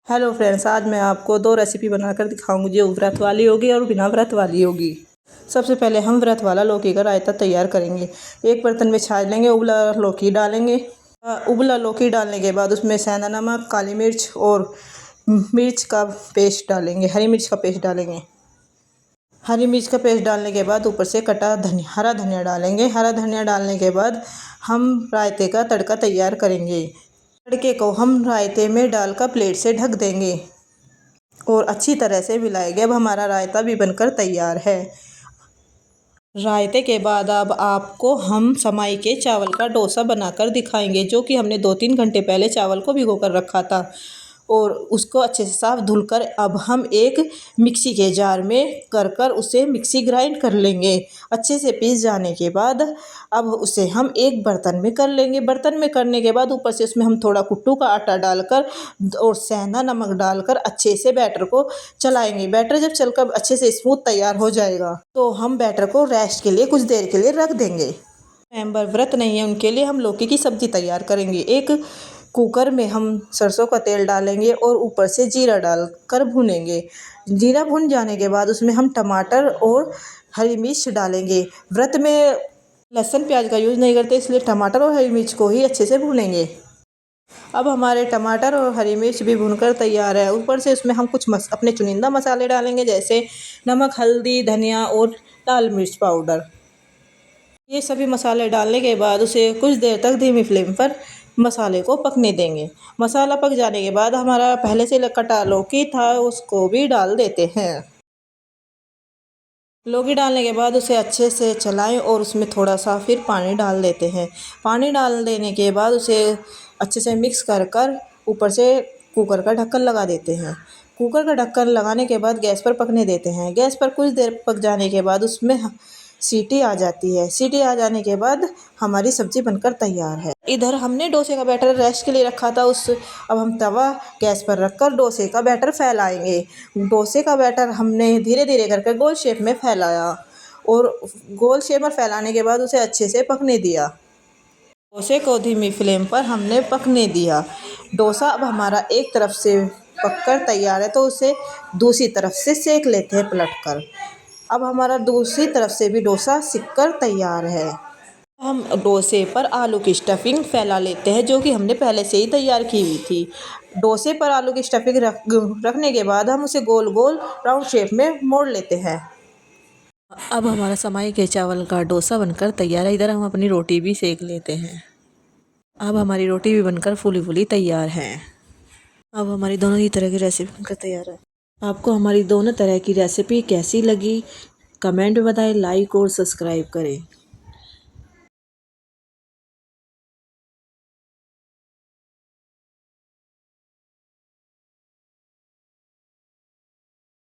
Hello friends, आज मैं आपको दो रेसिपी बनाकर दिखाऊंगी जो व्रत वाली होगी और बिना व्रत वाली होगी। सबसे पहले हम व्रत वाला लौकी का रायता तैयार करेंगे। एक बर्तन में छाछ लेंगे, उबला लौकी डालेंगे। उबला लौकी डालने के बाद उसमें सेंधा नमक, काली मिर्च और मिर्च का पेस्ट डालेंगे, हरी मिर्च का पेस्ट डालेंगे। हरी मिर्च का पेस्ट डालने के बाद ऊपर से कटा हरा धनिया डालेंगे। हरा धनिया डालने के बाद हम रायते का तड़का तैयार करेंगे। तड़के को हम रायते में डालकर प्लेट से ढक देंगे और अच्छी तरह से मिलाएंगे। अब हमारा रायता भी बनकर तैयार है। रायते के बाद अब आपको हम समाई के चावल का डोसा बनाकर दिखाएंगे, जो कि हमने 2-3 घंटे पहले चावल को भिगो कर रखा था और उसको अच्छे से साफ धुलकर अब हम एक मिक्सी के जार में कर उसे मिक्सी ग्राइंड कर लेंगे। अच्छे से पीस जाने के बाद अब उसे हम एक बर्तन में कर लेंगे। बर्तन में करने के बाद ऊपर से उसमें हम थोड़ा कुट्टू का आटा डालकर और सेंधा नमक डालकर अच्छे से बैटर को चलाएंगे। बैटर जब चलकर अच्छे से स्मूथ तैयार हो जाएगा तो हम बैटर को रेस्ट के लिए कुछ देर के लिए रख देंगे। मेंबर व्रत नहीं है उनके लिए हम लौकी की सब्जी तैयार करेंगे। एक कुकर में हम सरसों का तेल डालेंगे और ऊपर से जीरा डालकर भूनेंगे। जीरा भुन जाने के बाद उसमें हम टमाटर और हरी मिर्च डालेंगे। व्रत में लहसुन प्याज का यूज़ नहीं करते, इसलिए टमाटर और हरी मिर्च को ही अच्छे से भूनेंगे। अब हमारे टमाटर और हरी मिर्च भी भूनकर तैयार है। ऊपर से उसमें हम कुछ अपने चुनिंदा मसाले डालेंगे, जैसे नमक, हल्दी, धनिया और लाल मिर्च पाउडर। ये सभी मसाले डालने के बाद उसे कुछ देर तक धीमी फ्लेम पर मसाले को पकने देंगे। मसाला पक जाने के बाद हमारा पहले से कटा लौकी था उसको भी डाल देते हैं। लौकी डालने के बाद उसे अच्छे से चलाएं और उसमें थोड़ा सा फिर पानी डाल देते हैं। पानी डाल देने के बाद उसे अच्छे से मिक्स कर ऊपर से कुकर का ढक्कन लगा देते हैं। कुकर का ढक्कन लगाने के बाद गैस पर पकने देते हैं। गैस पर कुछ देर पक जाने के बाद उसमें सीटी आ जाती है। सीटी आ जाने के बाद हमारी सब्ज़ी बनकर तैयार है। इधर हमने डोसे का बैटर रेस्ट के लिए रखा था। अब हम तवा गैस पर रखकर डोसे का बैटर फैलाएंगे। डोसे का बैटर हमने धीरे धीरे करके गोल शेप में फैलाया और गोल शेप में फैलाने के बाद उसे अच्छे से पकने दिया। डोसे को धीमी फ्लेम पर हमने पकने दिया। डोसा अब हमारा एक तरफ से पककर तैयार है तो उसे दूसरी तरफ से सेक लेते हैं पलटकर। अब हमारा दूसरी तरफ से भी डोसा सिककर तैयार है। हम डोसे पर आलू की स्टफिंग फैला लेते हैं, जो कि हमने पहले से ही तैयार की हुई थी। डोसे पर आलू की स्टफिंग रखने के बाद हम उसे गोल गोल राउंड शेप में मोड़ लेते हैं। अब हमारा समाई के चावल का डोसा बनकर तैयार है। इधर हम अपनी रोटी भी सेक लेते हैं। अब हमारी रोटी भी बनकर फूली फूली तैयार है। अब हमारी दोनों ही तरह की रेसिपी बनकर तैयार है। आपको हमारी दोनों तरह की रेसिपी कैसी लगी कमेंट में बताएं, लाइक और सब्सक्राइब करें।